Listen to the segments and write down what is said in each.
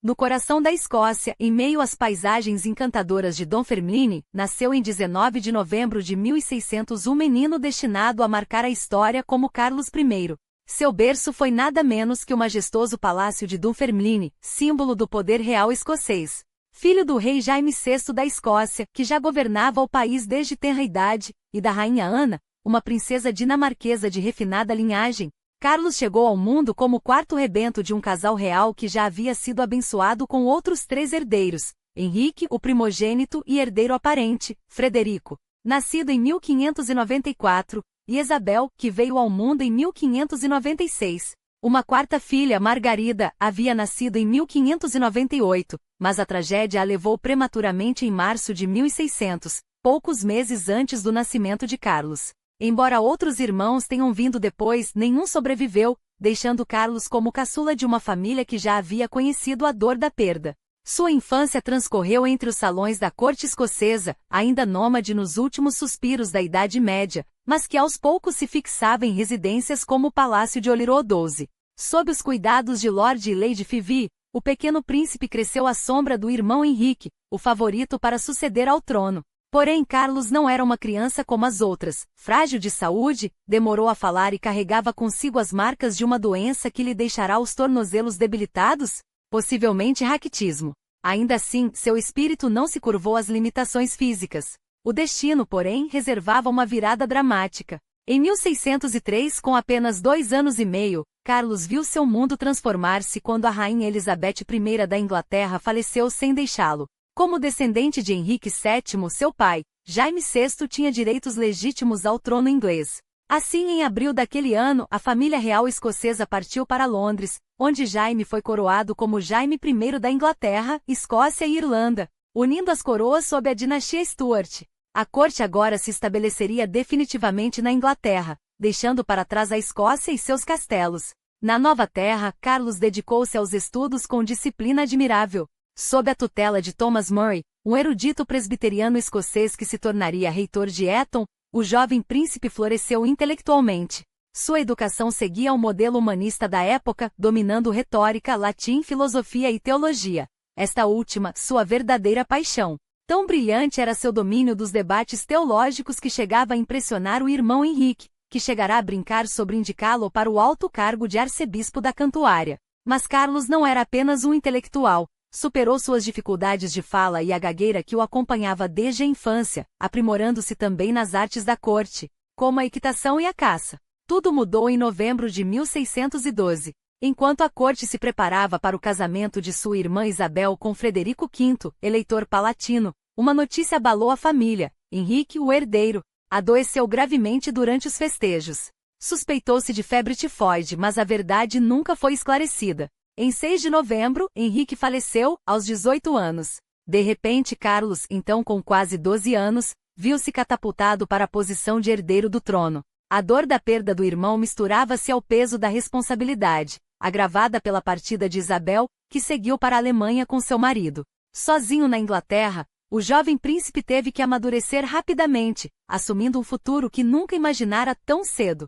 no coração da Escócia, em meio às paisagens encantadoras de Dunfermline, nasceu em 19 de novembro de 1600 um menino destinado a marcar a história como Carlos I. Seu berço foi nada menos que o majestoso Palácio de Dunfermline, símbolo do poder real escocês. Filho do rei Jaime VI da Escócia, que já governava o país desde tenra idade, e da rainha Ana, uma princesa dinamarquesa de refinada linhagem, Carlos chegou ao mundo como o quarto rebento de um casal real que já havia sido abençoado com outros 3 herdeiros: Henrique, o primogênito e herdeiro aparente, Frederico, nascido em 1594, e Isabel, que veio ao mundo em 1596. Uma quarta filha, Margarida, havia nascido em 1598, mas a tragédia a levou prematuramente em março de 1600, poucos meses antes do nascimento de Carlos. Embora outros irmãos tenham vindo depois, nenhum sobreviveu, deixando Carlos como caçula de uma família que já havia conhecido a dor da perda. Sua infância transcorreu entre os salões da corte escocesa, ainda nômade nos últimos suspiros da Idade Média, mas que aos poucos se fixava em residências como o Palácio de Holyrood 12. Sob os cuidados de Lord e Lady Phoebe, o pequeno príncipe cresceu à sombra do irmão Henrique, o favorito para suceder ao trono. Porém, Carlos não era uma criança como as outras. Frágil de saúde, demorou a falar e carregava consigo as marcas de uma doença que lhe deixará os tornozelos debilitados? Possivelmente raquitismo. Ainda assim, seu espírito não se curvou às limitações físicas. O destino, porém, reservava uma virada dramática. Em 1603, com apenas 2 anos e meio, Carlos viu seu mundo transformar-se quando a rainha Elizabeth I da Inglaterra faleceu sem deixá-lo. Como descendente de Henrique VII, seu pai, Jaime VI tinha direitos legítimos ao trono inglês. Assim, em abril daquele ano, a família real escocesa partiu para Londres, onde Jaime foi coroado como Jaime I da Inglaterra, Escócia e Irlanda, unindo as coroas sob a dinastia Stuart. A corte agora se estabeleceria definitivamente na Inglaterra, deixando para trás a Escócia e seus castelos. Na nova terra, Carlos dedicou-se aos estudos com disciplina admirável. Sob a tutela de Thomas Murray, um erudito presbiteriano escocês que se tornaria reitor de Eton, o jovem príncipe floresceu intelectualmente. Sua educação seguia o modelo humanista da época, dominando retórica, latim, filosofia e teologia. Esta última, sua verdadeira paixão. Tão brilhante era seu domínio dos debates teológicos que chegava a impressionar o irmão Henrique, que chegará a brincar sobre indicá-lo para o alto cargo de arcebispo da Cantuária. Mas Carlos não era apenas um intelectual. Superou suas dificuldades de fala e a gagueira que o acompanhava desde a infância, aprimorando-se também nas artes da corte, como a equitação e a caça. Tudo mudou em novembro de 1612. Enquanto a corte se preparava para o casamento de sua irmã Isabel com Frederico V, eleitor palatino, uma notícia abalou a família. Henrique, o herdeiro, adoeceu gravemente durante os festejos. Suspeitou-se de febre tifoide, mas a verdade nunca foi esclarecida. Em 6 de novembro, Henrique faleceu, aos 18 anos. De repente, Carlos, então com quase 12 anos, viu-se catapultado para a posição de herdeiro do trono. A dor da perda do irmão misturava-se ao peso da responsabilidade, agravada pela partida de Isabel, que seguiu para a Alemanha com seu marido. Sozinho na Inglaterra, o jovem príncipe teve que amadurecer rapidamente, assumindo um futuro que nunca imaginara tão cedo.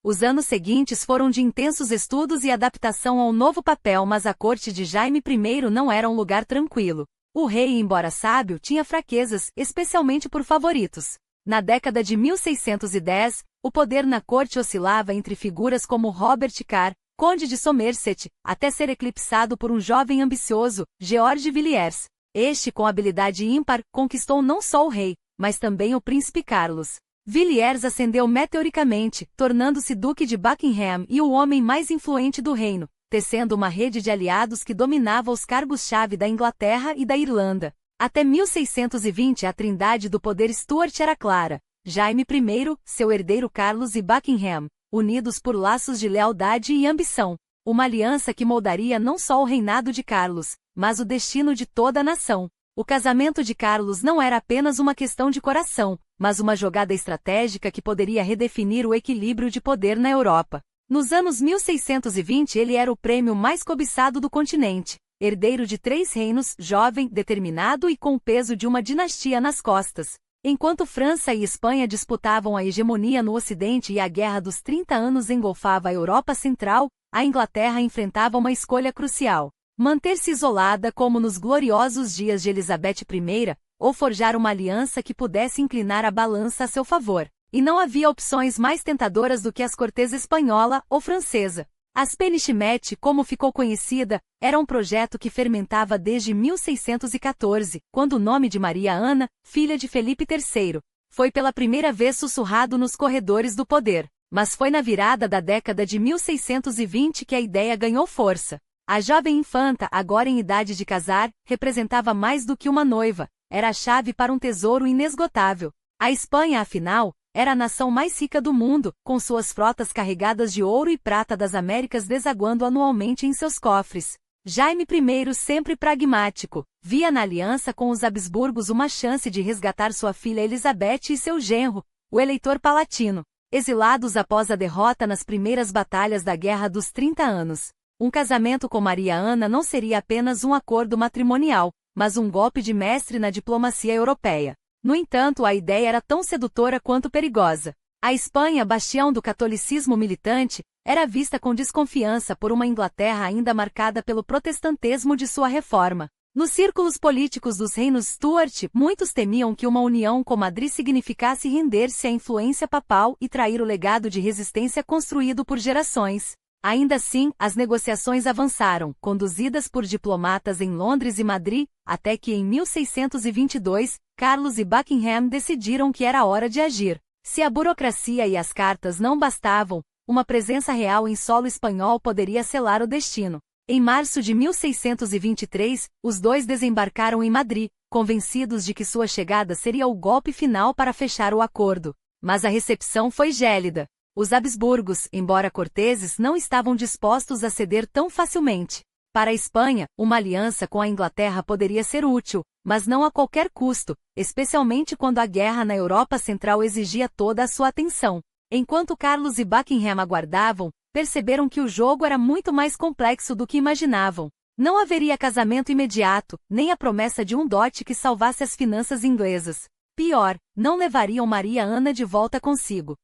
Os anos seguintes foram de intensos estudos e adaptação ao novo papel, mas a corte de Jaime I não era um lugar tranquilo. O rei, embora sábio, tinha fraquezas, especialmente por favoritos. Na década de 1610, o poder na corte oscilava entre figuras como Robert Carr, conde de Somerset, até ser eclipsado por um jovem ambicioso, George Villiers. Este, com habilidade ímpar, conquistou não só o rei, mas também o príncipe Carlos. Villiers ascendeu meteoricamente, tornando-se Duque de Buckingham e o homem mais influente do reino, tecendo uma rede de aliados que dominava os cargos-chave da Inglaterra e da Irlanda. Até 1620 a trindade do poder Stuart era clara: Jaime I, seu herdeiro Carlos e Buckingham, unidos por laços de lealdade e ambição. Uma aliança que moldaria não só o reinado de Carlos, mas o destino de toda a nação. O casamento de Carlos não era apenas uma questão de coração, mas uma jogada estratégica que poderia redefinir o equilíbrio de poder na Europa. Nos anos 1620 ele era o prêmio mais cobiçado do continente, herdeiro de 3 reinos, jovem, determinado e com o peso de uma dinastia nas costas. Enquanto França e Espanha disputavam a hegemonia no Ocidente e a Guerra dos 30 Anos engolfava a Europa Central, a Inglaterra enfrentava uma escolha crucial. Manter-se isolada como nos gloriosos dias de Elizabeth I, ou forjar uma aliança que pudesse inclinar a balança a seu favor. E não havia opções mais tentadoras do que as cortes espanhola ou francesa. A Spanish-Match, como ficou conhecida, era um projeto que fermentava desde 1614, quando o nome de Maria Ana, filha de Felipe III, foi pela primeira vez sussurrado nos corredores do poder. Mas foi na virada da década de 1620 que a ideia ganhou força. A jovem infanta, agora em idade de casar, representava mais do que uma noiva, era a chave para um tesouro inesgotável. A Espanha, afinal, era a nação mais rica do mundo, com suas frotas carregadas de ouro e prata das Américas desaguando anualmente em seus cofres. Jaime I, sempre pragmático, via na aliança com os Habsburgos uma chance de resgatar sua filha Elizabeth e seu genro, o eleitor palatino, exilados após a derrota nas primeiras batalhas da Guerra dos 30 Anos. Um casamento com Maria Ana não seria apenas um acordo matrimonial, mas um golpe de mestre na diplomacia europeia. No entanto, a ideia era tão sedutora quanto perigosa. A Espanha, bastião do catolicismo militante, era vista com desconfiança por uma Inglaterra ainda marcada pelo protestantesmo de sua reforma. Nos círculos políticos dos reinos Stuart, muitos temiam que uma união com Madrid significasse render-se à influência papal e trair o legado de resistência construído por gerações. Ainda assim, as negociações avançaram, conduzidas por diplomatas em Londres e Madrid, até que em 1622, Carlos e Buckingham decidiram que era hora de agir. Se a burocracia e as cartas não bastavam, uma presença real em solo espanhol poderia selar o destino. Em março de 1623, os dois desembarcaram em Madrid, convencidos de que sua chegada seria o golpe final para fechar o acordo. Mas a recepção foi gélida. Os Habsburgos, embora corteses, não estavam dispostos a ceder tão facilmente. Para a Espanha, uma aliança com a Inglaterra poderia ser útil, mas não a qualquer custo, especialmente quando a guerra na Europa Central exigia toda a sua atenção. Enquanto Carlos e Buckingham aguardavam, perceberam que o jogo era muito mais complexo do que imaginavam. Não haveria casamento imediato, nem a promessa de um dote que salvasse as finanças inglesas. Pior, não levariam Maria Ana de volta consigo.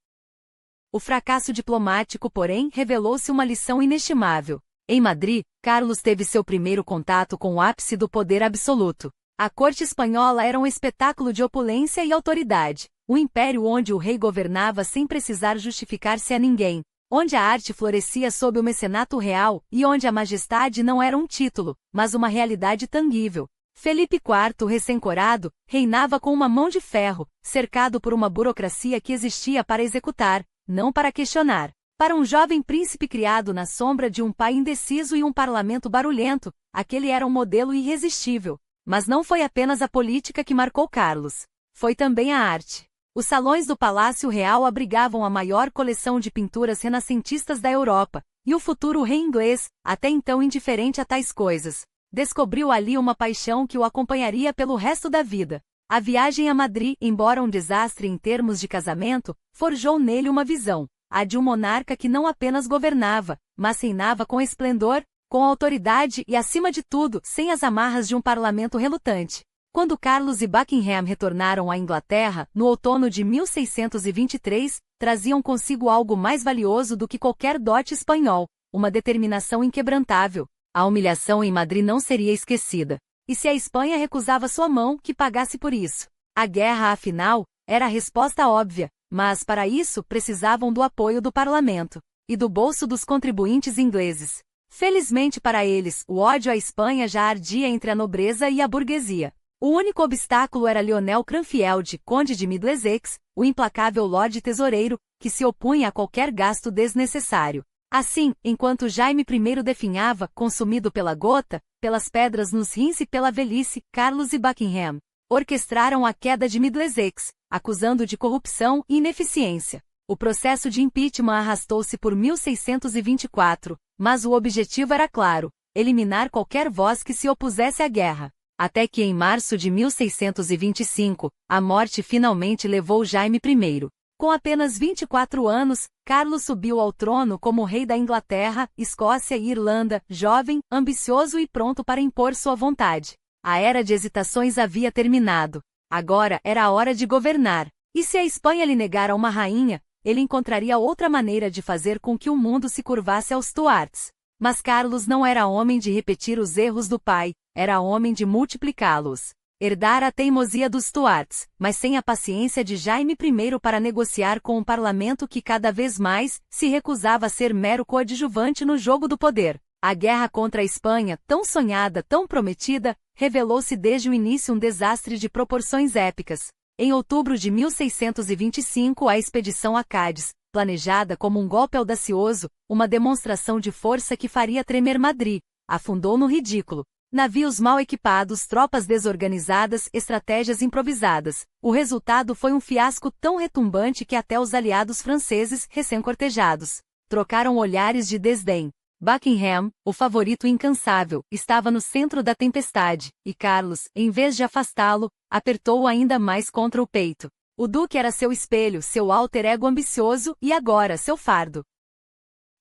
O fracasso diplomático, porém, revelou-se uma lição inestimável. Em Madrid, Carlos teve seu primeiro contato com o ápice do poder absoluto. A corte espanhola era um espetáculo de opulência e autoridade, um império onde o rei governava sem precisar justificar-se a ninguém, onde a arte florescia sob o mecenato real e onde a majestade não era um título, mas uma realidade tangível. Felipe IV, recém-corado, reinava com uma mão de ferro, cercado por uma burocracia que existia para executar, não para questionar. Para um jovem príncipe criado na sombra de um pai indeciso e um parlamento barulhento, aquele era um modelo irresistível. Mas não foi apenas a política que marcou Carlos. Foi também a arte. Os salões do Palácio Real abrigavam a maior coleção de pinturas renascentistas da Europa, e o futuro rei inglês, até então indiferente a tais coisas, descobriu ali uma paixão que o acompanharia pelo resto da vida. A viagem a Madrid, embora um desastre em termos de casamento, forjou nele uma visão, a de um monarca que não apenas governava, mas reinava com esplendor, com autoridade e, acima de tudo, sem as amarras de um parlamento relutante. Quando Carlos e Buckingham retornaram à Inglaterra, no outono de 1623, traziam consigo algo mais valioso do que qualquer dote espanhol, uma determinação inquebrantável. A humilhação em Madrid não seria esquecida. E se a Espanha recusava sua mão, que pagasse por isso. A guerra, afinal, era a resposta óbvia, mas para isso precisavam do apoio do parlamento e do bolso dos contribuintes ingleses. Felizmente para eles, o ódio à Espanha já ardia entre a nobreza e a burguesia. O único obstáculo era Lionel Cranfield, conde de Middlesex, o implacável Lorde Tesoureiro, que se opunha a qualquer gasto desnecessário. Assim, enquanto Jaime I definhava, consumido pela gota, pelas pedras nos rins e pela velhice, Carlos e Buckingham orquestraram a queda de Middlesex, acusando de corrupção e ineficiência. O processo de impeachment arrastou-se por 1624, mas o objetivo era claro: eliminar qualquer voz que se opusesse à guerra. Até que em março de 1625, a morte finalmente levou Jaime I. Com apenas 24 anos, Carlos subiu ao trono como rei da Inglaterra, Escócia e Irlanda, jovem, ambicioso e pronto para impor sua vontade. A era de hesitações havia terminado. Agora era a hora de governar. E se a Espanha lhe negara uma rainha, ele encontraria outra maneira de fazer com que o mundo se curvasse aos Stuarts. Mas Carlos não era homem de repetir os erros do pai, era homem de multiplicá-los. Herdara a teimosia dos Stuarts, mas sem a paciência de Jaime I para negociar com um parlamento que cada vez mais se recusava a ser mero coadjuvante no jogo do poder. A guerra contra a Espanha, tão sonhada, tão prometida, revelou-se desde o início um desastre de proporções épicas. Em outubro de 1625, a expedição a Cádiz, planejada como um golpe audacioso, uma demonstração de força que faria tremer Madrid, afundou no ridículo. Navios mal equipados, tropas desorganizadas, estratégias improvisadas. O resultado foi um fiasco tão retumbante que até os aliados franceses, recém-cortejados, trocaram olhares de desdém. Buckingham, o favorito incansável, estava no centro da tempestade, e Carlos, em vez de afastá-lo, apertou-o ainda mais contra o peito. O duque era seu espelho, seu alter ego ambicioso e agora seu fardo.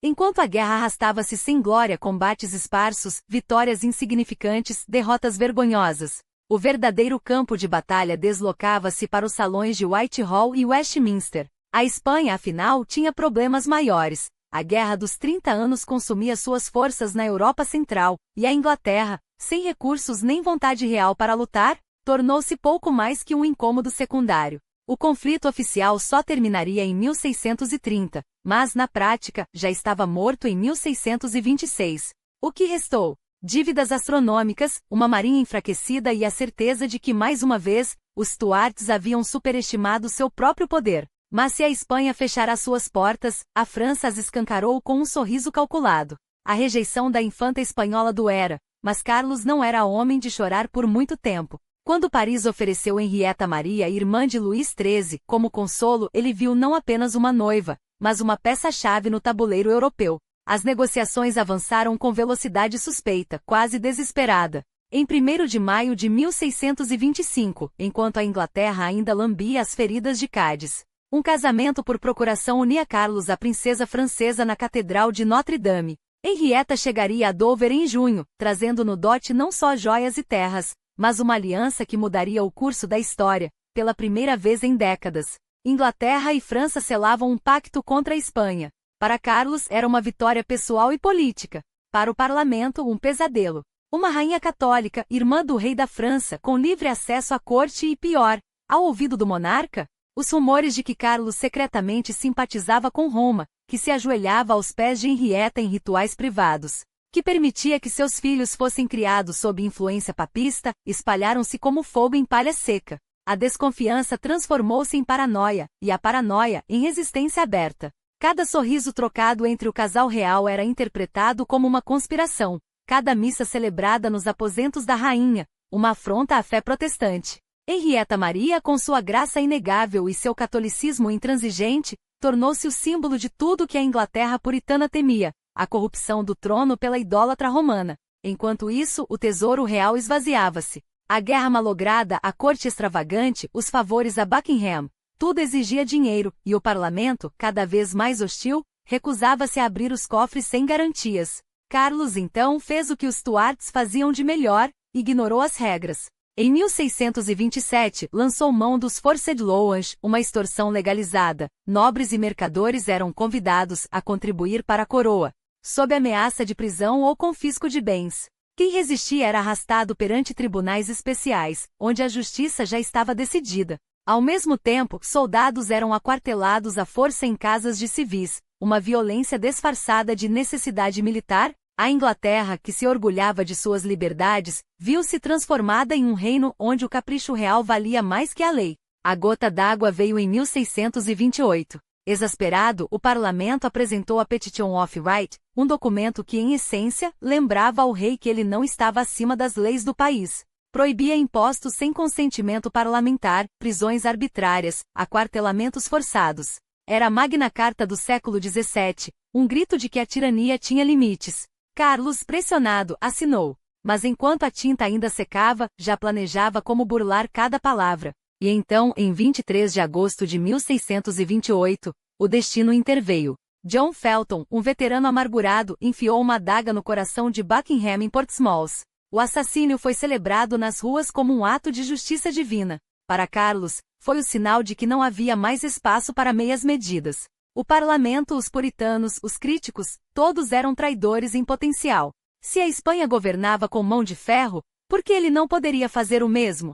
Enquanto a guerra arrastava-se sem glória, combates esparsos, vitórias insignificantes, derrotas vergonhosas, o verdadeiro campo de batalha deslocava-se para os salões de Whitehall e Westminster. A Espanha, afinal, tinha problemas maiores. A Guerra dos 30 Anos consumia suas forças na Europa Central, e a Inglaterra, sem recursos nem vontade real para lutar, tornou-se pouco mais que um incômodo secundário. O conflito oficial só terminaria em 1630, mas na prática, já estava morto em 1626. O que restou? Dívidas astronômicas, uma marinha enfraquecida e a certeza de que mais uma vez, os Stuarts haviam superestimado seu próprio poder. Mas se a Espanha fechara suas portas, a França as escancarou com um sorriso calculado. A rejeição da infanta espanhola doera, mas Carlos não era homem de chorar por muito tempo. Quando Paris ofereceu Henrietta Maria, irmã de Luís XIII, como consolo, ele viu não apenas uma noiva, mas uma peça-chave no tabuleiro europeu. As negociações avançaram com velocidade suspeita, quase desesperada. Em 1º de maio de 1625, enquanto a Inglaterra ainda lambia as feridas de Cádiz, um casamento por procuração unia Carlos à princesa francesa na Catedral de Notre-Dame. Henrietta chegaria a Dover em junho, trazendo no dote não só joias e terras, mas uma aliança que mudaria o curso da história, pela primeira vez em décadas. Inglaterra e França selavam um pacto contra a Espanha. Para Carlos era uma vitória pessoal e política. Para o parlamento, um pesadelo. Uma rainha católica, irmã do rei da França, com livre acesso à corte e pior, ao ouvido do monarca, os rumores de que Carlos secretamente simpatizava com Roma, que se ajoelhava aos pés de Henrietta em rituais privados, que permitia que seus filhos fossem criados sob influência papista, espalharam-se como fogo em palha seca. A desconfiança transformou-se em paranoia, e a paranoia em resistência aberta. Cada sorriso trocado entre o casal real era interpretado como uma conspiração, cada missa celebrada nos aposentos da rainha, uma afronta à fé protestante. Henrietta Maria, com sua graça inegável e seu catolicismo intransigente, tornou-se o símbolo de tudo que a Inglaterra puritana temia, a corrupção do trono pela idólatra romana. Enquanto isso, o tesouro real esvaziava-se. A guerra malograda, a corte extravagante, os favores a Buckingham, tudo exigia dinheiro, e o parlamento, cada vez mais hostil, recusava-se a abrir os cofres sem garantias. Carlos então fez o que os Stuarts faziam de melhor, ignorou as regras. Em 1627, lançou mão dos forced loans, uma extorsão legalizada. Nobres e mercadores eram convidados a contribuir para a coroa, sob ameaça de prisão ou confisco de bens. Quem resistia era arrastado perante tribunais especiais, onde a justiça já estava decidida. Ao mesmo tempo, soldados eram aquartelados à força em casas de civis, uma violência disfarçada de necessidade militar. A Inglaterra, que se orgulhava de suas liberdades, viu-se transformada em um reino onde o capricho real valia mais que a lei. A gota d'água veio em 1628. Exasperado, o parlamento apresentou a Petition of Right, um documento que, em essência, lembrava ao rei que ele não estava acima das leis do país. Proibia impostos sem consentimento parlamentar, prisões arbitrárias, aquartelamentos forçados. Era a Magna Carta do século XVII, um grito de que a tirania tinha limites. Carlos, pressionado, assinou. Mas enquanto a tinta ainda secava, já planejava como burlar cada palavra. E então, em 23 de agosto de 1628, o destino interveio. John Felton, um veterano amargurado, enfiou uma adaga no coração de Buckingham em Portsmouth. O assassínio foi celebrado nas ruas como um ato de justiça divina. Para Carlos, foi o sinal de que não havia mais espaço para meias medidas. O parlamento, os puritanos, os críticos, todos eram traidores em potencial. Se a Espanha governava com mão de ferro, por que ele não poderia fazer o mesmo?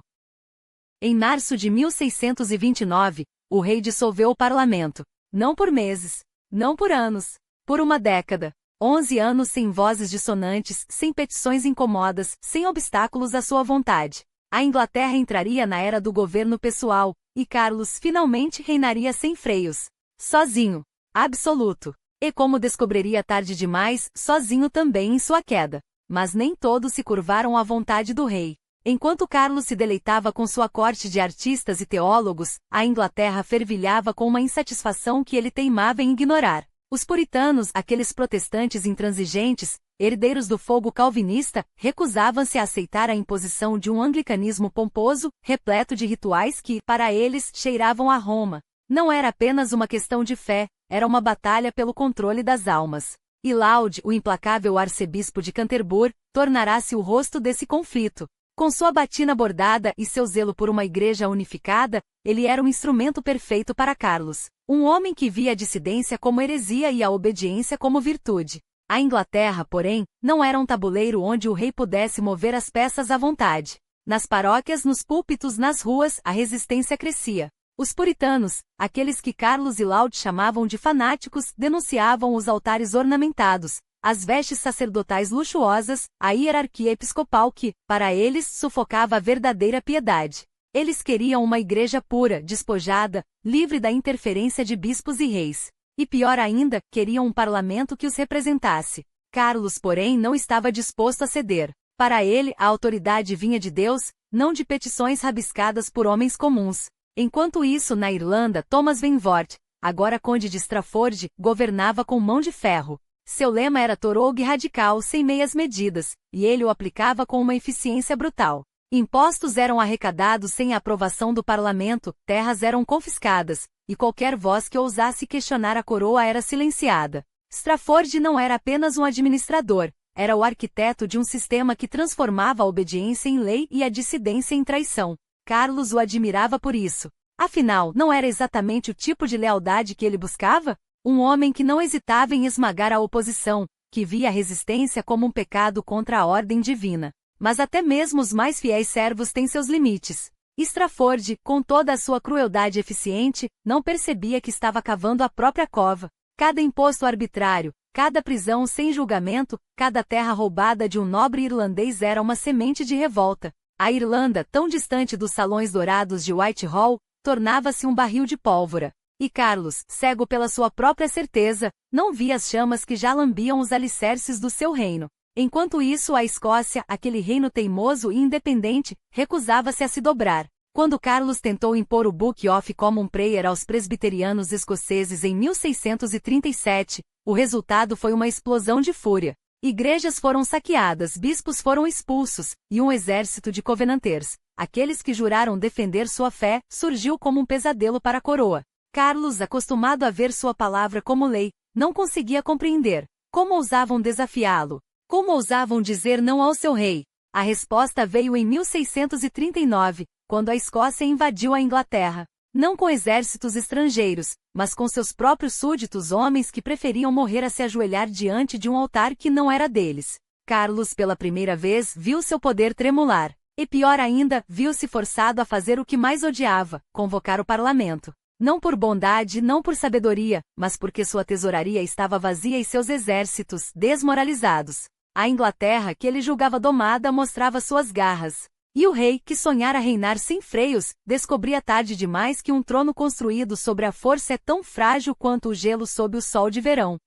Em março de 1629, o rei dissolveu o parlamento. Não por meses, não por anos, por uma década. 11 anos sem vozes dissonantes, sem petições incomodas, sem obstáculos à sua vontade. A Inglaterra entraria na era do governo pessoal, e Carlos finalmente reinaria sem freios. Sozinho. Absoluto. E como descobriria tarde demais, sozinho também em sua queda. Mas nem todos se curvaram à vontade do rei. Enquanto Carlos se deleitava com sua corte de artistas e teólogos, a Inglaterra fervilhava com uma insatisfação que ele teimava em ignorar. Os puritanos, aqueles protestantes intransigentes, herdeiros do fogo calvinista, recusavam-se a aceitar a imposição de um anglicanismo pomposo, repleto de rituais que, para eles, cheiravam a Roma. Não era apenas uma questão de fé, era uma batalha pelo controle das almas. E Laud, o implacável arcebispo de Canterbury, tornará-se o rosto desse conflito. Com sua batina bordada e seu zelo por uma igreja unificada, ele era um instrumento perfeito para Carlos. Um homem que via a dissidência como heresia e a obediência como virtude. A Inglaterra, porém, não era um tabuleiro onde o rei pudesse mover as peças à vontade. Nas paróquias, nos púlpitos, nas ruas, a resistência crescia. Os puritanos, aqueles que Carlos e Laud chamavam de fanáticos, denunciavam os altares ornamentados, as vestes sacerdotais luxuosas, a hierarquia episcopal que, para eles, sufocava a verdadeira piedade. Eles queriam uma igreja pura, despojada, livre da interferência de bispos e reis. E pior ainda, queriam um parlamento que os representasse. Carlos, porém, não estava disposto a ceder. Para ele, a autoridade vinha de Deus, não de petições rabiscadas por homens comuns. Enquanto isso, na Irlanda, Thomas Benvoort, agora conde de Strafford, governava com mão de ferro. Seu lema era Torogue radical, sem meias medidas, e ele o aplicava com uma eficiência brutal. Impostos eram arrecadados sem a aprovação do parlamento, terras eram confiscadas, e qualquer voz que ousasse questionar a coroa era silenciada. Strafford não era apenas um administrador, era o arquiteto de um sistema que transformava a obediência em lei e a dissidência em traição. Carlos o admirava por isso. Afinal, não era exatamente o tipo de lealdade que ele buscava? Um homem que não hesitava em esmagar a oposição, que via a resistência como um pecado contra a ordem divina. Mas até mesmo os mais fiéis servos têm seus limites. Strafford, com toda a sua crueldade eficiente, não percebia que estava cavando a própria cova. Cada imposto arbitrário, cada prisão sem julgamento, cada terra roubada de um nobre irlandês era uma semente de revolta. A Irlanda, tão distante dos salões dourados de Whitehall, tornava-se um barril de pólvora. E Carlos, cego pela sua própria certeza, não via as chamas que já lambiam os alicerces do seu reino. Enquanto isso, a Escócia, aquele reino teimoso e independente, recusava-se a se dobrar. Quando Carlos tentou impor o Book of Common Prayer aos presbiterianos escoceses em 1637, o resultado foi uma explosão de fúria. Igrejas foram saqueadas, bispos foram expulsos, e um exército de covenanters, aqueles que juraram defender sua fé, surgiu como um pesadelo para a coroa. Carlos, acostumado a ver sua palavra como lei, não conseguia compreender. Como ousavam desafiá-lo? Como ousavam dizer não ao seu rei? A resposta veio em 1639, quando a Escócia invadiu a Inglaterra. Não com exércitos estrangeiros, mas com seus próprios súditos, homens que preferiam morrer a se ajoelhar diante de um altar que não era deles. Carlos, pela primeira vez, viu seu poder tremular. E pior ainda, viu-se forçado a fazer o que mais odiava, convocar o parlamento. Não por bondade, não por sabedoria, mas porque sua tesouraria estava vazia e seus exércitos, desmoralizados. A Inglaterra, que ele julgava domada, mostrava suas garras. E o rei, que sonhara reinar sem freios, descobria tarde demais que um trono construído sobre a força é tão frágil quanto o gelo sob o sol de verão.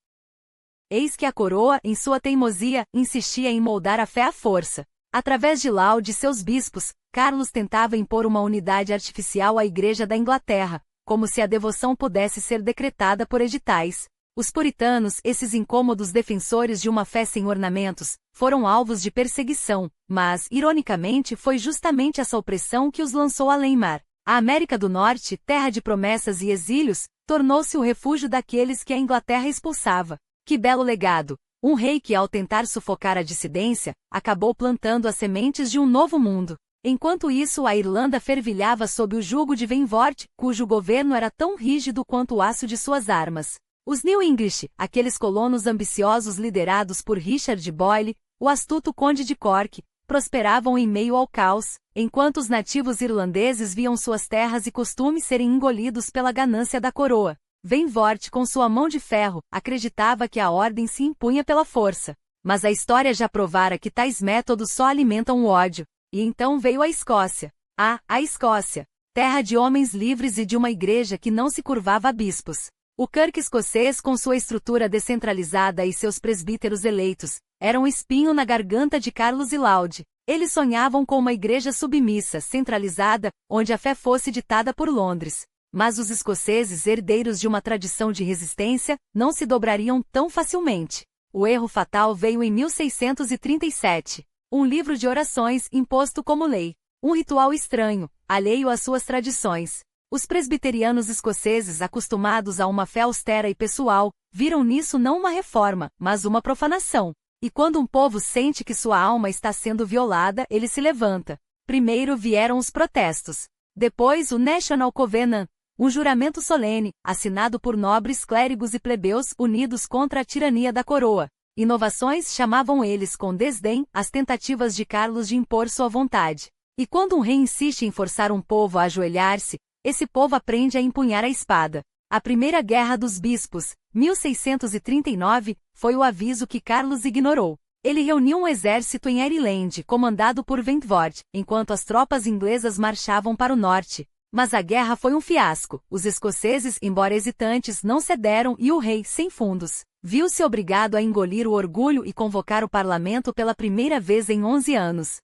Eis que a coroa, em sua teimosia, insistia em moldar a fé à força. Através de Laud e seus bispos, Carlos tentava impor uma unidade artificial à Igreja da Inglaterra, como se a devoção pudesse ser decretada por editais. Os puritanos, esses incômodos defensores de uma fé sem ornamentos, foram alvos de perseguição, mas, ironicamente, foi justamente essa opressão que os lançou além-mar. A América do Norte, terra de promessas e exílios, tornou-se o refúgio daqueles que a Inglaterra expulsava. Que belo legado! Um rei que, ao tentar sufocar a dissidência, acabou plantando as sementes de um novo mundo. Enquanto isso, a Irlanda fervilhava sob o jugo de Benvoort, cujo governo era tão rígido quanto o aço de suas armas. Os New English, aqueles colonos ambiciosos liderados por Richard Boyle, o astuto Conde de Cork, prosperavam em meio ao caos, enquanto os nativos irlandeses viam suas terras e costumes serem engolidos pela ganância da coroa. Venvort, com sua mão de ferro, acreditava que a ordem se impunha pela força. Mas a história já provara que tais métodos só alimentam o ódio. E então veio a Escócia. A Escócia. Terra de homens livres e de uma igreja que não se curvava a bispos. O Kirk escocês, com sua estrutura descentralizada e seus presbíteros eleitos, era um espinho na garganta de Carlos e Laud. Eles sonhavam com uma igreja submissa, centralizada, onde a fé fosse ditada por Londres. Mas os escoceses, herdeiros de uma tradição de resistência, não se dobrariam tão facilmente. O erro fatal veio em 1637. Um livro de orações imposto como lei. Um ritual estranho, alheio às suas tradições. Os presbiterianos escoceses, acostumados a uma fé austera e pessoal, viram nisso não uma reforma, mas uma profanação. E quando um povo sente que sua alma está sendo violada, ele se levanta. Primeiro vieram os protestos. Depois o National Covenant, um juramento solene, assinado por nobres clérigos e plebeus unidos contra a tirania da coroa. Inovações chamavam eles com desdém as tentativas de Carlos de impor sua vontade. E quando um rei insiste em forçar um povo a ajoelhar-se, esse povo aprende a empunhar a espada. A Primeira Guerra dos Bispos, 1639, foi o aviso que Carlos ignorou. Ele reuniu um exército em Ireland, comandado por Ventvort, enquanto as tropas inglesas marchavam para o norte. Mas a guerra foi um fiasco. Os escoceses, embora hesitantes, não cederam e o rei, sem fundos, viu-se obrigado a engolir o orgulho e convocar o parlamento pela primeira vez em 11 anos.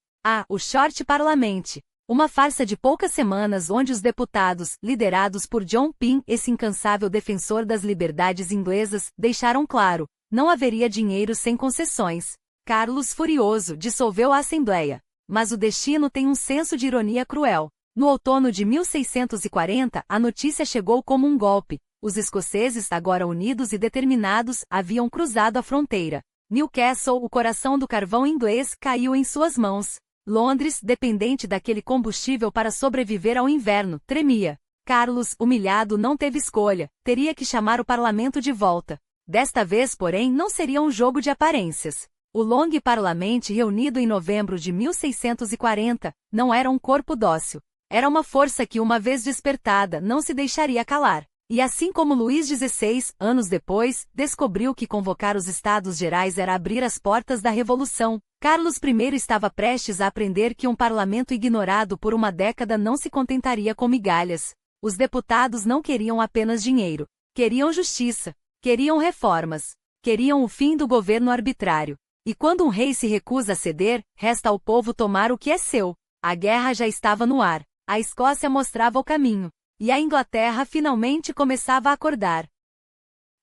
O Short Parliament. Uma farsa de poucas semanas onde os deputados, liderados por John Pym, esse incansável defensor das liberdades inglesas, deixaram claro, não haveria dinheiro sem concessões. Carlos, furioso, dissolveu a Assembleia. Mas o destino tem um senso de ironia cruel. No outono de 1640, a notícia chegou como um golpe. Os escoceses, agora unidos e determinados, haviam cruzado a fronteira. Newcastle, o coração do carvão inglês, caiu em suas mãos. Londres, dependente daquele combustível para sobreviver ao inverno, tremia. Carlos, humilhado, não teve escolha, teria que chamar o parlamento de volta. Desta vez, porém, não seria um jogo de aparências. O Long Parliament, reunido em novembro de 1640, não era um corpo dócil. Era uma força que, uma vez despertada, não se deixaria calar. E assim como Luís XVI, anos depois, descobriu que convocar os Estados Gerais era abrir as portas da Revolução, Carlos I estava prestes a aprender que um parlamento ignorado por uma década não se contentaria com migalhas. Os deputados não queriam apenas dinheiro. Queriam justiça. Queriam reformas. Queriam o fim do governo arbitrário. E quando um rei se recusa a ceder, resta ao povo tomar o que é seu. A guerra já estava no ar. A Escócia mostrava o caminho. E a Inglaterra finalmente começava a acordar.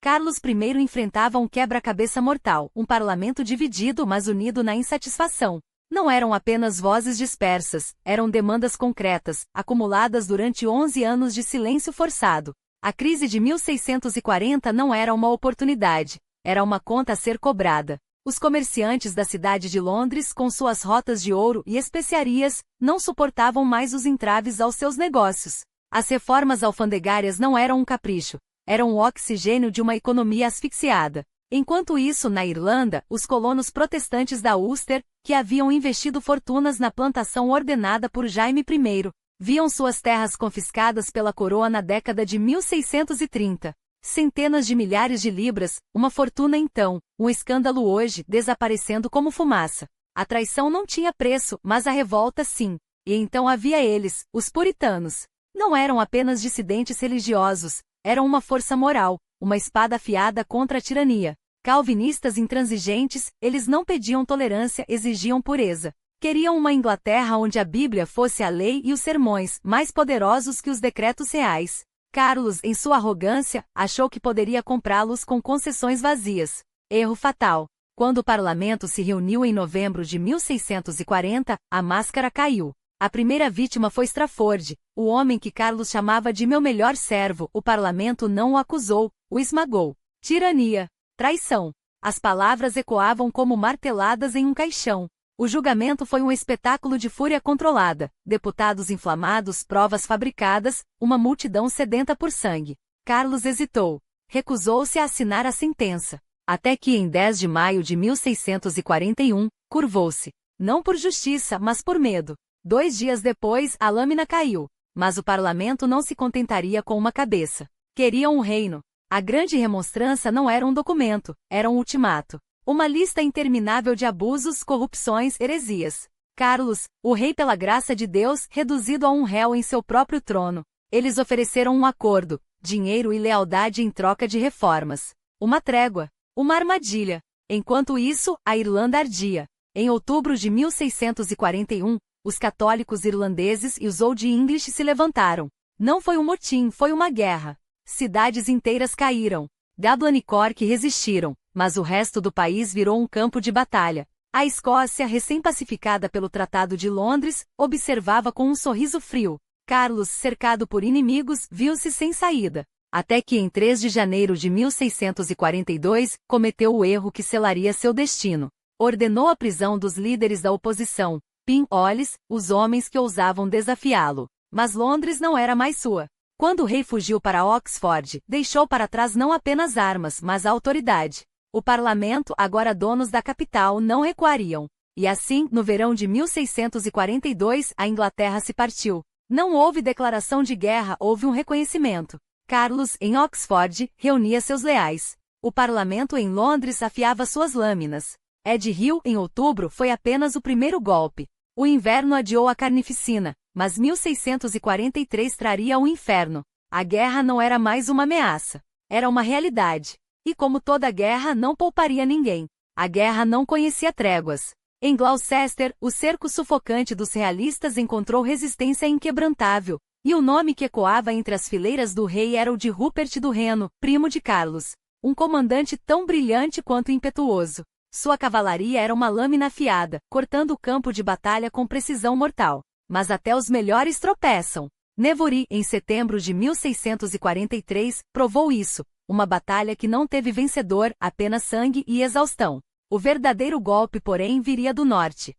Carlos I enfrentava um quebra-cabeça mortal, um parlamento dividido mas unido na insatisfação. Não eram apenas vozes dispersas, eram demandas concretas, acumuladas durante 11 anos de silêncio forçado. A crise de 1640 não era uma oportunidade, era uma conta a ser cobrada. Os comerciantes da cidade de Londres, com suas rotas de ouro e especiarias, não suportavam mais os entraves aos seus negócios. As reformas alfandegárias não eram um capricho, eram o oxigênio de uma economia asfixiada. Enquanto isso, na Irlanda, os colonos protestantes da Ulster, que haviam investido fortunas na plantação ordenada por Jaime I, viam suas terras confiscadas pela coroa na década de 1630. Centenas de milhares de libras, uma fortuna então, um escândalo hoje, desaparecendo como fumaça. A traição não tinha preço, mas a revolta sim. E então havia eles, os puritanos. Não eram apenas dissidentes religiosos, eram uma força moral, uma espada afiada contra a tirania. Calvinistas intransigentes, eles não pediam tolerância, exigiam pureza. Queriam uma Inglaterra onde a Bíblia fosse a lei e os sermões, mais poderosos que os decretos reais. Carlos, em sua arrogância, achou que poderia comprá-los com concessões vazias. Erro fatal. Quando o parlamento se reuniu em novembro de 1640, a máscara caiu. A primeira vítima foi Strafford, o homem que Carlos chamava de meu melhor servo. O parlamento não o acusou, o esmagou. Tirania. Traição. As palavras ecoavam como marteladas em um caixão. O julgamento foi um espetáculo de fúria controlada, deputados inflamados, provas fabricadas, uma multidão sedenta por sangue. Carlos hesitou. recusou-se a assinar a sentença. Até que em 10 de maio de 1641, curvou-se. Não por justiça, mas por medo. 2 dias depois, a lâmina caiu. Mas o parlamento não se contentaria com uma cabeça. Queriam um reino. A grande remonstrança não era um documento, era um ultimato. Uma lista interminável de abusos, corrupções, heresias. Carlos, o rei pela graça de Deus, reduzido a um réu em seu próprio trono. Eles ofereceram um acordo, dinheiro e lealdade em troca de reformas. Uma trégua. Uma armadilha. Enquanto isso, a Irlanda ardia. Em outubro de 1641, os católicos irlandeses e os Old English se levantaram. Não foi um motim, foi uma guerra. Cidades inteiras caíram. Dublin e Cork resistiram, mas o resto do país virou um campo de batalha. A Escócia, recém-pacificada pelo Tratado de Londres, observava com um sorriso frio. Carlos, cercado por inimigos, viu-se sem saída. Até que em 3 de janeiro de 1642, cometeu o erro que selaria seu destino. Ordenou a prisão dos líderes da oposição, Pin-Ollis, os homens que ousavam desafiá-lo. Mas Londres não era mais sua. Quando o rei fugiu para Oxford, deixou para trás não apenas armas, mas a autoridade. O parlamento, agora donos da capital, não recuariam. E assim, no verão de 1642, a Inglaterra se partiu. Não houve declaração de guerra, houve um reconhecimento. Carlos, em Oxford, reunia seus leais. O parlamento em Londres afiava suas lâminas. Ed Hill, em outubro, foi apenas o primeiro golpe. O inverno adiou a carnificina, mas 1643 traria o inferno. A guerra não era mais uma ameaça. Era uma realidade. E como toda guerra, não pouparia ninguém. A guerra não conhecia tréguas. Em Gloucester, o cerco sufocante dos realistas encontrou resistência inquebrantável. E o nome que ecoava entre as fileiras do rei era o de Rupert do Reno, primo de Carlos. Um comandante tão brilhante quanto impetuoso. Sua cavalaria era uma lâmina afiada, cortando o campo de batalha com precisão mortal. Mas até os melhores tropeçam. Nevory, em setembro de 1643, provou isso. Uma batalha que não teve vencedor, apenas sangue e exaustão. O verdadeiro golpe, porém, viria do norte.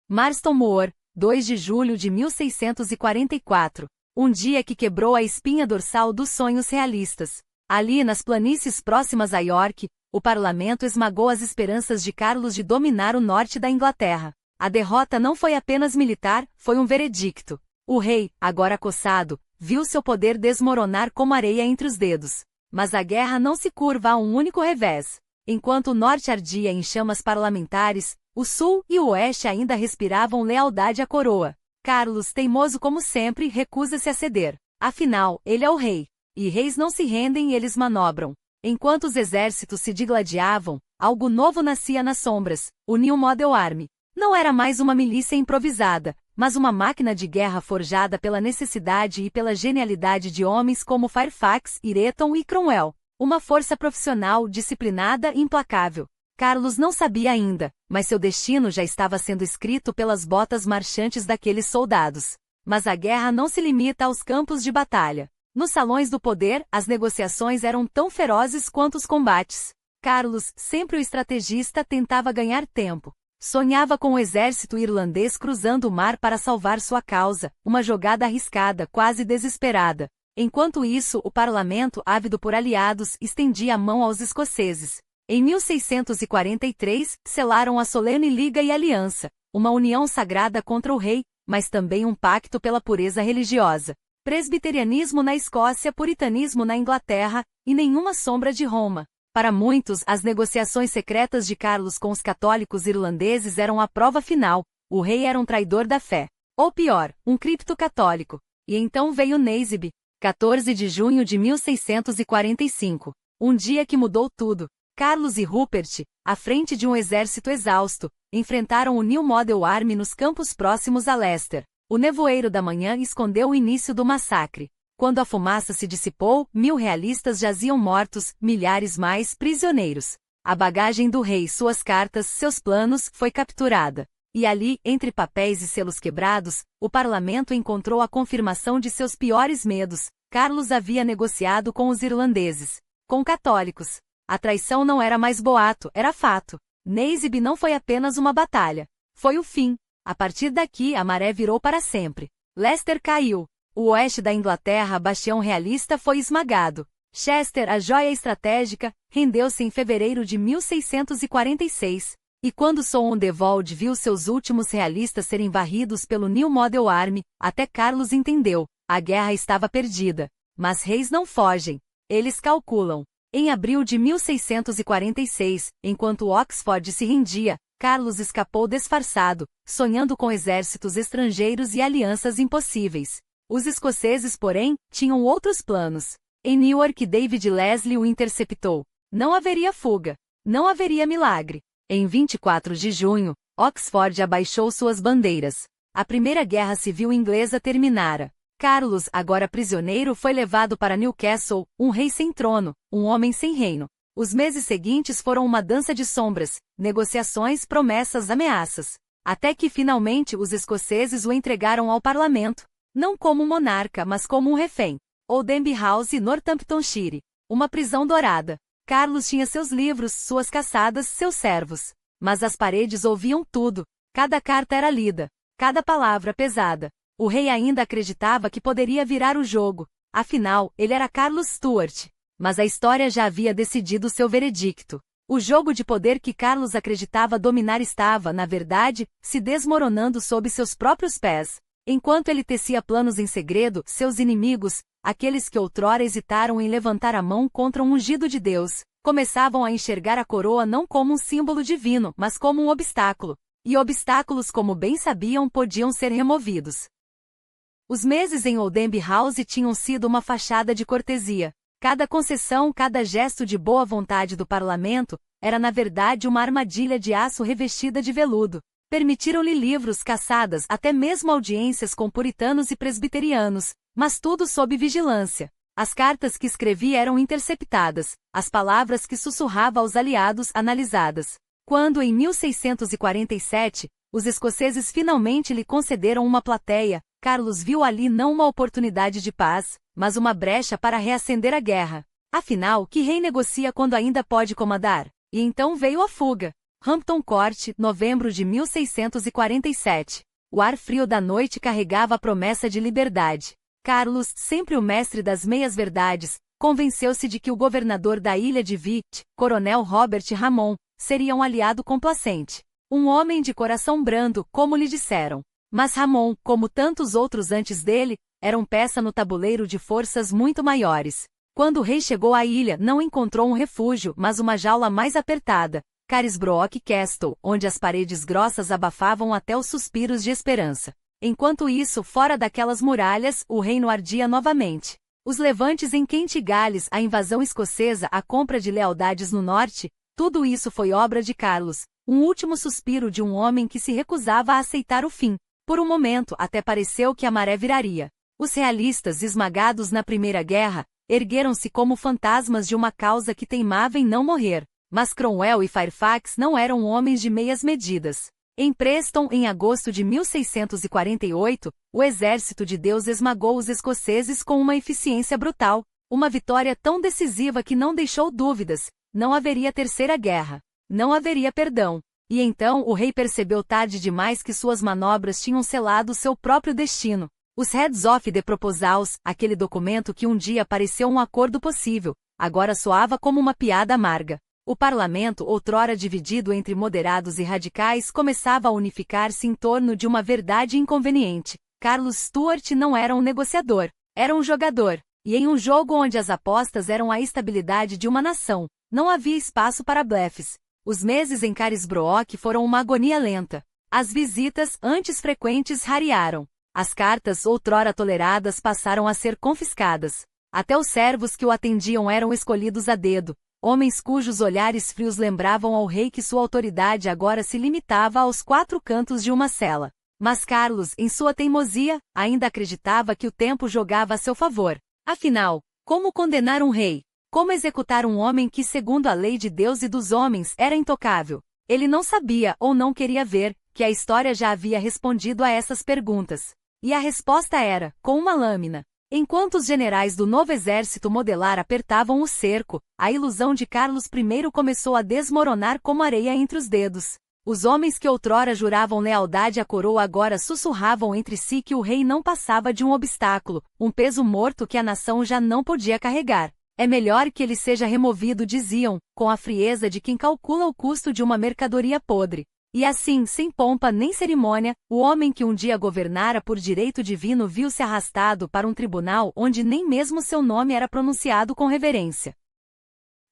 Marston Moor, 2 de julho de 1644. Um dia que quebrou a espinha dorsal dos sonhos realistas. Ali nas planícies próximas a York, o parlamento esmagou as esperanças de Carlos de dominar o norte da Inglaterra. A derrota não foi apenas militar, foi um veredicto. O rei, agora acossado, viu seu poder desmoronar como areia entre os dedos. Mas a guerra não se curva a um único revés. Enquanto o norte ardia em chamas parlamentares, o sul e o oeste ainda respiravam lealdade à coroa. Carlos, teimoso como sempre, recusa-se a ceder. Afinal, ele é o rei. E reis não se rendem, eles manobram. Enquanto os exércitos se digladiavam, algo novo nascia nas sombras, o New Model Army. Não era mais uma milícia improvisada, mas uma máquina de guerra forjada pela necessidade e pela genialidade de homens como Fairfax, Ireton e Cromwell. Uma força profissional, disciplinada e implacável. Carlos não sabia ainda, mas seu destino já estava sendo escrito pelas botas marchantes daqueles soldados. Mas a guerra não se limita aos campos de batalha. Nos salões do poder, as negociações eram tão ferozes quanto os combates. Carlos, sempre o estrategista, tentava ganhar tempo. Sonhava com o exército irlandês cruzando o mar para salvar sua causa, uma jogada arriscada, quase desesperada. Enquanto isso, o parlamento, ávido por aliados, estendia a mão aos escoceses. Em 1643, selaram a solene Liga e Aliança, uma união sagrada contra o rei, mas também um pacto pela pureza religiosa. Presbiterianismo na Escócia, puritanismo na Inglaterra, e nenhuma sombra de Roma. Para muitos, as negociações secretas de Carlos com os católicos irlandeses eram a prova final. O rei era um traidor da fé. Ou pior, um cripto-católico. E então veio Naseby. 14 de junho de 1645. Um dia que mudou tudo. Carlos e Rupert, à frente de um exército exausto, enfrentaram o New Model Army nos campos próximos a Leicester. O nevoeiro da manhã escondeu o início do massacre. Quando a fumaça se dissipou, 1000 realistas jaziam mortos, milhares mais prisioneiros. A bagagem do rei, suas cartas, seus planos, foi capturada. E ali, entre papéis e selos quebrados, o parlamento encontrou a confirmação de seus piores medos. Carlos havia negociado com os irlandeses. Com católicos. A traição não era mais boato, era fato. Naseby não foi apenas uma batalha. Foi o fim. A partir daqui, a maré virou para sempre. Leicester caiu. O oeste da Inglaterra, bastião realista, foi esmagado. Chester, a joia estratégica, rendeu-se em fevereiro de 1646. E quando Sondhevold viu seus últimos realistas serem varridos pelo New Model Army, até Carlos entendeu, a guerra estava perdida. Mas reis não fogem. Eles calculam. Em abril de 1646, enquanto Oxford se rendia, Carlos escapou disfarçado, sonhando com exércitos estrangeiros e alianças impossíveis. Os escoceses, porém, tinham outros planos. Em Newark, David Leslie o interceptou. Não haveria fuga. Não haveria milagre. Em 24 de junho, Oxford abaixou suas bandeiras. A Primeira Guerra Civil Inglesa terminara. Carlos, agora prisioneiro, foi levado para Newcastle, um rei sem trono, um homem sem reino. Os meses seguintes foram uma dança de sombras, negociações, promessas, ameaças. Até que finalmente os escoceses o entregaram ao parlamento. Não como um monarca, mas como um refém. Oldham House, Northamptonshire. Uma prisão dourada. Carlos tinha seus livros, suas caçadas, seus servos. Mas as paredes ouviam tudo. Cada carta era lida. Cada palavra pesada. O rei ainda acreditava que poderia virar o jogo. Afinal, ele era Carlos Stuart. Mas a história já havia decidido seu veredicto. O jogo de poder que Carlos acreditava dominar estava, na verdade, se desmoronando sob seus próprios pés. Enquanto ele tecia planos em segredo, seus inimigos, aqueles que outrora hesitaram em levantar a mão contra um ungido de Deus, começavam a enxergar a coroa não como um símbolo divino, mas como um obstáculo. E obstáculos, como bem sabiam, podiam ser removidos. Os meses em Oldham House tinham sido uma fachada de cortesia. Cada concessão, cada gesto de boa vontade do parlamento, era na verdade uma armadilha de aço revestida de veludo. Permitiram-lhe livros, caçadas, até mesmo audiências com puritanos e presbiterianos, mas tudo sob vigilância. As cartas que escrevia eram interceptadas, as palavras que sussurrava aos aliados analisadas. Quando, em 1647, os escoceses finalmente lhe concederam uma plateia, Carlos viu ali não uma oportunidade de paz, mas uma brecha para reacender a guerra. Afinal, que rei negocia quando ainda pode comandar? E então veio a fuga. Hampton Court, novembro de 1647. O ar frio da noite carregava a promessa de liberdade. Carlos, sempre o mestre das meias-verdades, convenceu-se de que o governador da ilha de Wight, coronel Robert Ramon, seria um aliado complacente. Um homem de coração brando, como lhe disseram. Mas Ramon, como tantos outros antes dele, era um peça no tabuleiro de forças muito maiores. Quando o rei chegou à ilha, não encontrou um refúgio, mas uma jaula mais apertada, Carisbrooke Castle, onde as paredes grossas abafavam até os suspiros de esperança. Enquanto isso, fora daquelas muralhas, o reino ardia novamente. Os levantes em Kent e Gales, a invasão escocesa, a compra de lealdades no norte, tudo isso foi obra de Carlos, um último suspiro de um homem que se recusava a aceitar o fim. Por um momento, até pareceu que a maré viraria. Os realistas, esmagados na Primeira Guerra, ergueram-se como fantasmas de uma causa que teimava em não morrer. Mas Cromwell e Fairfax não eram homens de meias medidas. Em Preston, em agosto de 1648, o exército de Deus esmagou os escoceses com uma eficiência brutal, uma vitória tão decisiva que não deixou dúvidas, não haveria terceira guerra, não haveria perdão. E então o rei percebeu tarde demais que suas manobras tinham selado seu próprio destino. Os Heads of the Proposals, aquele documento que um dia pareceu um acordo possível, agora soava como uma piada amarga. O parlamento, outrora dividido entre moderados e radicais, começava a unificar-se em torno de uma verdade inconveniente. Carlos Stuart não era um negociador, era um jogador. E em um jogo onde as apostas eram a estabilidade de uma nação, não havia espaço para blefes. Os meses em Carisbrooke foram uma agonia lenta. As visitas, antes frequentes, rarearam. As cartas, outrora toleradas, passaram a ser confiscadas. Até os servos que o atendiam eram escolhidos a dedo. Homens cujos olhares frios lembravam ao rei que sua autoridade agora se limitava aos quatro cantos de uma cela. Mas Carlos, em sua teimosia, ainda acreditava que o tempo jogava a seu favor. Afinal, como condenar um rei? Como executar um homem que, segundo a lei de Deus e dos homens, era intocável? Ele não sabia, ou não queria ver, que a história já havia respondido a essas perguntas. E a resposta era, com uma lâmina. Enquanto os generais do novo exército modelar apertavam o cerco, a ilusão de Carlos I começou a desmoronar como areia entre os dedos. Os homens que outrora juravam lealdade à coroa agora sussurravam entre si que o rei não passava de um obstáculo, um peso morto que a nação já não podia carregar. É melhor que ele seja removido, diziam, com a frieza de quem calcula o custo de uma mercadoria podre. E assim, sem pompa nem cerimônia, o homem que um dia governara por direito divino viu-se arrastado para um tribunal onde nem mesmo seu nome era pronunciado com reverência.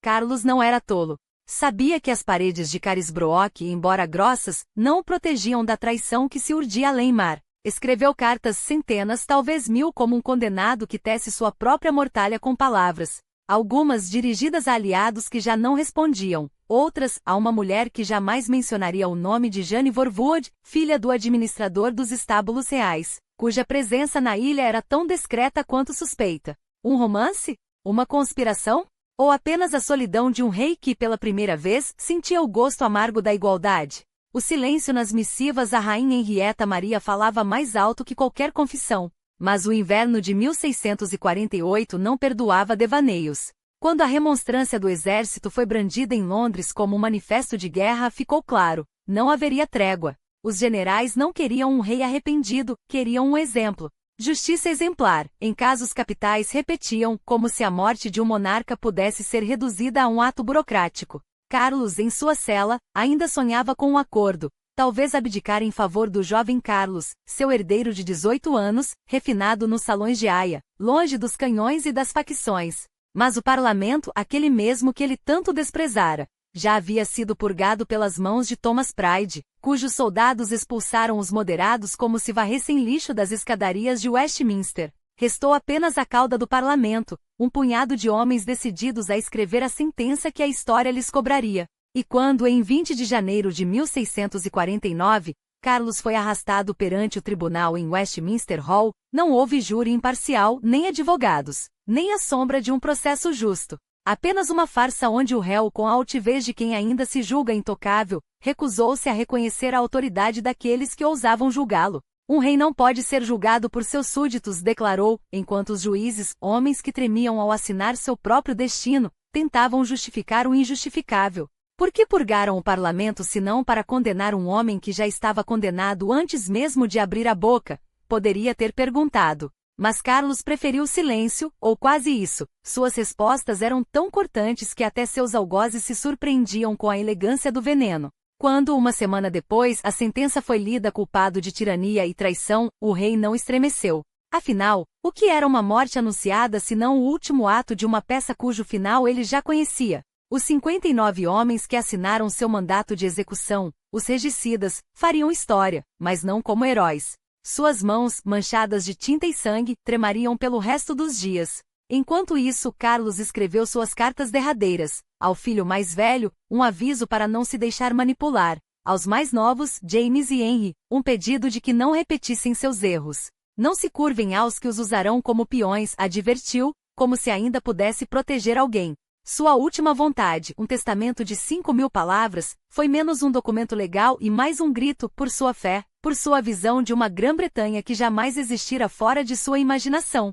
Carlos não era tolo. Sabia que as paredes de Carisbrook, embora grossas, não o protegiam da traição que se urdia além-mar. Escreveu cartas centenas, talvez mil, como um condenado que tece sua própria mortalha com palavras. Algumas dirigidas a aliados que já não respondiam, outras a uma mulher que jamais mencionaria o nome de Jane Vorwood, filha do administrador dos estábulos reais, cuja presença na ilha era tão discreta quanto suspeita. Um romance? Uma conspiração? Ou apenas a solidão de um rei que, pela primeira vez, sentia o gosto amargo da igualdade? O silêncio nas missivas à rainha Henrietta Maria falava mais alto que qualquer confissão. Mas o inverno de 1648 não perdoava devaneios. Quando a remonstrância do exército foi brandida em Londres como um manifesto de guerra, ficou claro, não haveria trégua. Os generais não queriam um rei arrependido, queriam um exemplo. Justiça exemplar. Em casos capitais repetiam, como se a morte de um monarca pudesse ser reduzida a um ato burocrático. Carlos, em sua cela, ainda sonhava com um acordo. Talvez abdicar em favor do jovem Carlos, seu herdeiro de 18 anos, refinado nos salões de Haia, longe dos canhões e das facções. Mas o parlamento, aquele mesmo que ele tanto desprezara, já havia sido purgado pelas mãos de Thomas Pride, cujos soldados expulsaram os moderados como se varressem lixo das escadarias de Westminster. Restou apenas a cauda do parlamento, um punhado de homens decididos a escrever a sentença que a história lhes cobraria. E quando, em 20 de janeiro de 1649, Carlos foi arrastado perante o tribunal em Westminster Hall, não houve júri imparcial, nem advogados, nem a sombra de um processo justo. Apenas uma farsa onde o réu, com a altivez de quem ainda se julga intocável, recusou-se a reconhecer a autoridade daqueles que ousavam julgá-lo. Um rei não pode ser julgado por seus súditos, declarou, enquanto os juízes, homens que tremiam ao assinar seu próprio destino, tentavam justificar o injustificável. Por que purgaram o parlamento senão para condenar um homem que já estava condenado antes mesmo de abrir a boca? Poderia ter perguntado. Mas Carlos preferiu o silêncio, ou quase isso. Suas respostas eram tão cortantes que até seus algozes se surpreendiam com a elegância do veneno. Quando, uma semana depois, a sentença foi lida culpado de tirania e traição, o rei não estremeceu. Afinal, o que era uma morte anunciada senão o último ato de uma peça cujo final ele já conhecia? Os 59 homens que assinaram seu mandato de execução, os regicidas, fariam história, mas não como heróis. Suas mãos, manchadas de tinta e sangue, tremariam pelo resto dos dias. Enquanto isso, Carlos escreveu suas cartas derradeiras. Ao filho mais velho, um aviso para não se deixar manipular. Aos mais novos, James e Henry, um pedido de que não repetissem seus erros. Não se curvem aos que os usarão como peões, advertiu, como se ainda pudesse proteger alguém. Sua última vontade, um testamento de 5.000 palavras, foi menos um documento legal e mais um grito por sua fé, por sua visão de uma Grã-Bretanha que jamais existira fora de sua imaginação.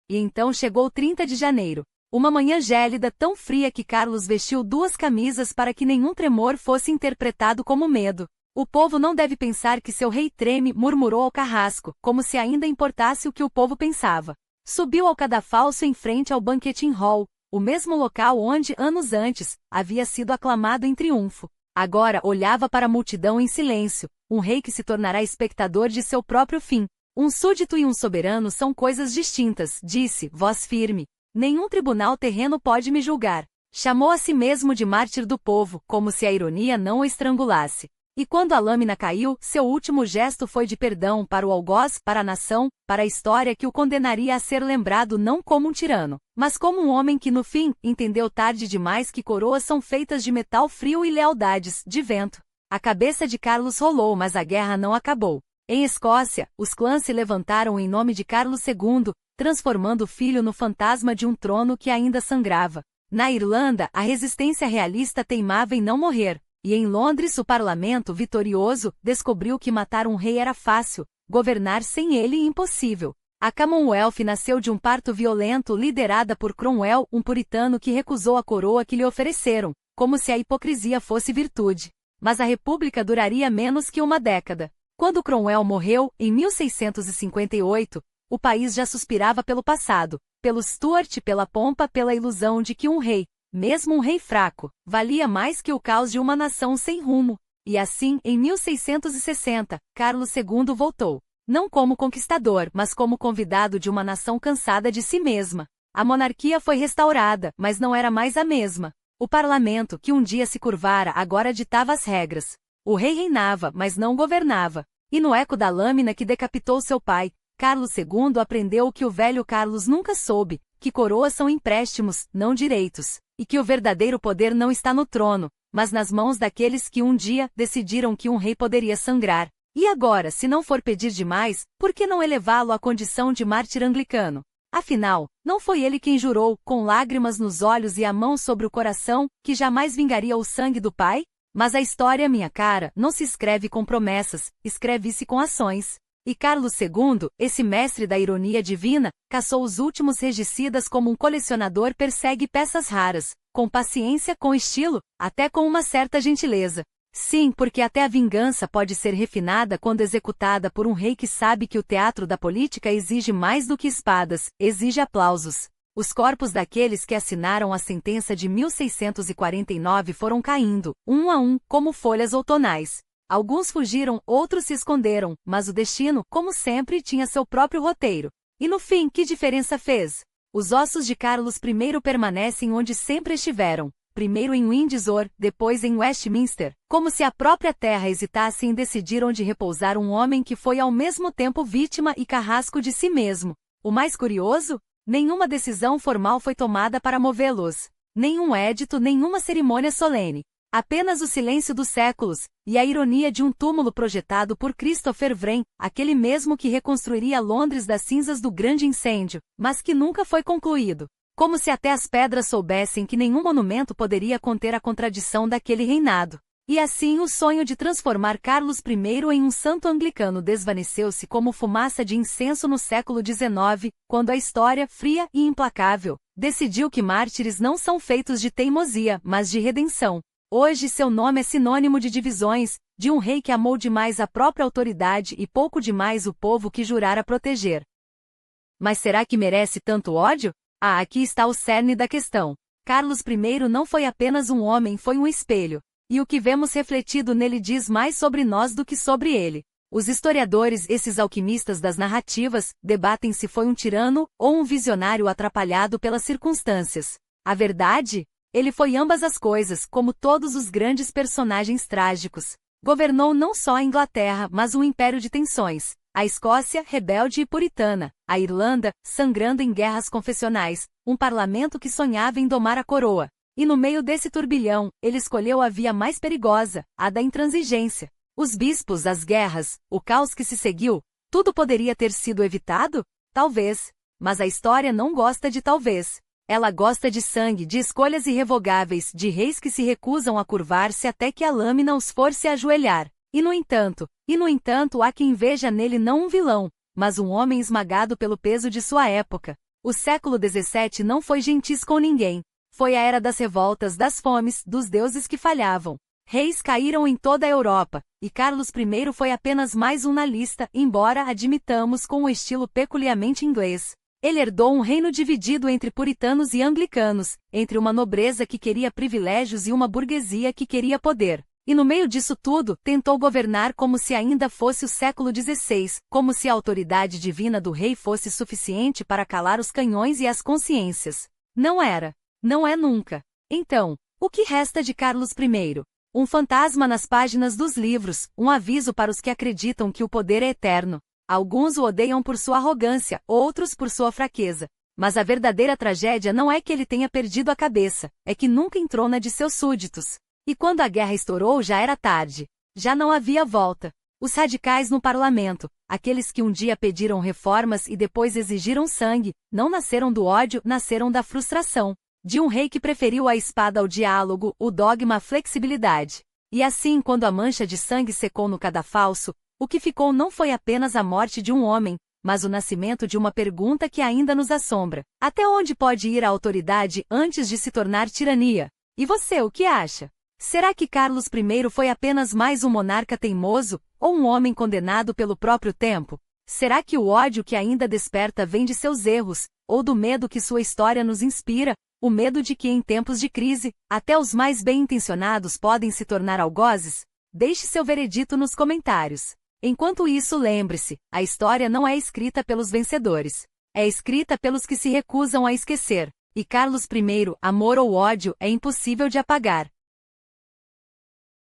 E então chegou 30 de janeiro. Uma manhã gélida tão fria que Carlos vestiu 2 camisas para que nenhum tremor fosse interpretado como medo. O povo não deve pensar que seu rei treme, murmurou ao carrasco, como se ainda importasse o que o povo pensava. Subiu ao cadafalso em frente ao Banqueting Hall, o mesmo local onde, anos antes, havia sido aclamado em triunfo. Agora olhava para a multidão em silêncio, um rei que se tornará espectador de seu próprio fim. Um súdito e um soberano são coisas distintas, disse, voz firme. Nenhum tribunal terreno pode me julgar. Chamou a si mesmo de mártir do povo, como se a ironia não o estrangulasse. E quando a lâmina caiu, seu último gesto foi de perdão para o algoz, para a nação, para a história que o condenaria a ser lembrado não como um tirano, mas como um homem que no fim, entendeu tarde demais que coroas são feitas de metal frio e lealdades, de vento. A cabeça de Carlos rolou, mas a guerra não acabou. Em Escócia, os clãs se levantaram em nome de Carlos II, transformando o filho no fantasma de um trono que ainda sangrava. Na Irlanda, a resistência realista teimava em não morrer. E em Londres o parlamento, vitorioso, descobriu que matar um rei era fácil, governar sem ele impossível. A Commonwealth nasceu de um parto violento liderada por Cromwell, um puritano que recusou a coroa que lhe ofereceram, como se a hipocrisia fosse virtude. Mas a república duraria menos que uma década. Quando Cromwell morreu, em 1658, o país já suspirava pelo passado. pelo Stuart, pela pompa, pela ilusão de que um rei, mesmo um rei fraco, valia mais que o caos de uma nação sem rumo. E assim, em 1660, Carlos II voltou. Não como conquistador, mas como convidado de uma nação cansada de si mesma. A monarquia foi restaurada, mas não era mais a mesma. O parlamento, que um dia se curvara, agora ditava as regras. O rei reinava, mas não governava. E no eco da lâmina que decapitou seu pai, Carlos II aprendeu o que o velho Carlos nunca soube, que coroas são empréstimos, não direitos, e que o verdadeiro poder não está no trono, mas nas mãos daqueles que um dia decidiram que um rei poderia sangrar. E agora, se não for pedir demais, por que não elevá-lo à condição de mártir anglicano? Afinal, não foi ele quem jurou, com lágrimas nos olhos e a mão sobre o coração, que jamais vingaria o sangue do pai? Mas a história, minha cara, não se escreve com promessas, escreve-se com ações. E Carlos II, esse mestre da ironia divina, caçou os últimos regicidas como um colecionador persegue peças raras, com paciência, com estilo, até com uma certa gentileza. Sim, porque até a vingança pode ser refinada quando executada por um rei que sabe que o teatro da política exige mais do que espadas, exige aplausos. Os corpos daqueles que assinaram a sentença de 1649 foram caindo, um a um, como folhas outonais. Alguns fugiram, outros se esconderam, mas o destino, como sempre, tinha seu próprio roteiro. E no fim, que diferença fez? Os ossos de Carlos I permanecem onde sempre estiveram. Primeiro em Windsor, depois em Westminster, como se a própria terra hesitasse em decidir onde repousar um homem que foi ao mesmo tempo vítima e carrasco de si mesmo. O mais curioso? Nenhuma decisão formal foi tomada para movê-los. Nenhum édito, nenhuma cerimônia solene. Apenas o silêncio dos séculos, e a ironia de um túmulo projetado por Christopher Wren, aquele mesmo que reconstruiria Londres das cinzas do grande incêndio, mas que nunca foi concluído. Como se até as pedras soubessem que nenhum monumento poderia conter a contradição daquele reinado. E assim o sonho de transformar Carlos I em um santo anglicano desvaneceu-se como fumaça de incenso no século XIX, quando a história, fria e implacável, decidiu que mártires não são feitos de teimosia, mas de redenção. Hoje seu nome é sinônimo de divisões, de um rei que amou demais a própria autoridade e pouco demais o povo que jurara proteger. Mas será que merece tanto ódio? Ah, aqui está o cerne da questão. Carlos I não foi apenas um homem, foi um espelho. E o que vemos refletido nele diz mais sobre nós do que sobre ele. Os historiadores, esses alquimistas das narrativas, debatem se foi um tirano ou um visionário atrapalhado pelas circunstâncias. A verdade? Ele foi ambas as coisas, como todos os grandes personagens trágicos. Governou não só a Inglaterra, mas um império de tensões. A Escócia, rebelde e puritana. A Irlanda, sangrando em guerras confessionais. Um parlamento que sonhava em domar a coroa. E no meio desse turbilhão, ele escolheu a via mais perigosa, a da intransigência. Os bispos, as guerras, o caos que se seguiu, tudo poderia ter sido evitado? Talvez. Mas a história não gosta de talvez. Ela gosta de sangue, de escolhas irrevogáveis, de reis que se recusam a curvar-se até que a lâmina os force a ajoelhar. E no entanto, há quem veja nele não um vilão, mas um homem esmagado pelo peso de sua época. O século XVII não foi gentis com ninguém. Foi a era das revoltas, das fomes, dos deuses que falhavam. Reis caíram em toda a Europa, e Carlos I foi apenas mais um na lista, embora admitamos com um estilo peculiarmente inglês. Ele herdou um reino dividido entre puritanos e anglicanos, entre uma nobreza que queria privilégios e uma burguesia que queria poder. E no meio disso tudo, tentou governar como se ainda fosse o século XVI, como se a autoridade divina do rei fosse suficiente para calar os canhões e as consciências. Não era. Não é nunca. Então, o que resta de Carlos I? Um fantasma nas páginas dos livros, um aviso para os que acreditam que o poder é eterno. Alguns o odeiam por sua arrogância, outros por sua fraqueza. Mas a verdadeira tragédia não é que ele tenha perdido a cabeça, é que nunca entrou na de seus súditos. E quando a guerra estourou já era tarde. Já não havia volta. Os radicais no parlamento, aqueles que um dia pediram reformas e depois exigiram sangue, não nasceram do ódio, nasceram da frustração. De um rei que preferiu a espada ao diálogo, o dogma à flexibilidade. E assim, quando a mancha de sangue secou no cadafalso, o que ficou não foi apenas a morte de um homem, mas o nascimento de uma pergunta que ainda nos assombra. Até onde pode ir a autoridade antes de se tornar tirania? E você, o que acha? Será que Carlos I foi apenas mais um monarca teimoso, ou um homem condenado pelo próprio tempo? Será que o ódio que ainda desperta vem de seus erros, ou do medo que sua história nos inspira, o medo de que em tempos de crise, até os mais bem-intencionados podem se tornar algozes? Deixe seu veredito nos comentários. Enquanto isso, lembre-se, a história não é escrita pelos vencedores. É escrita pelos que se recusam a esquecer. E Carlos I, amor ou ódio, é impossível de apagar.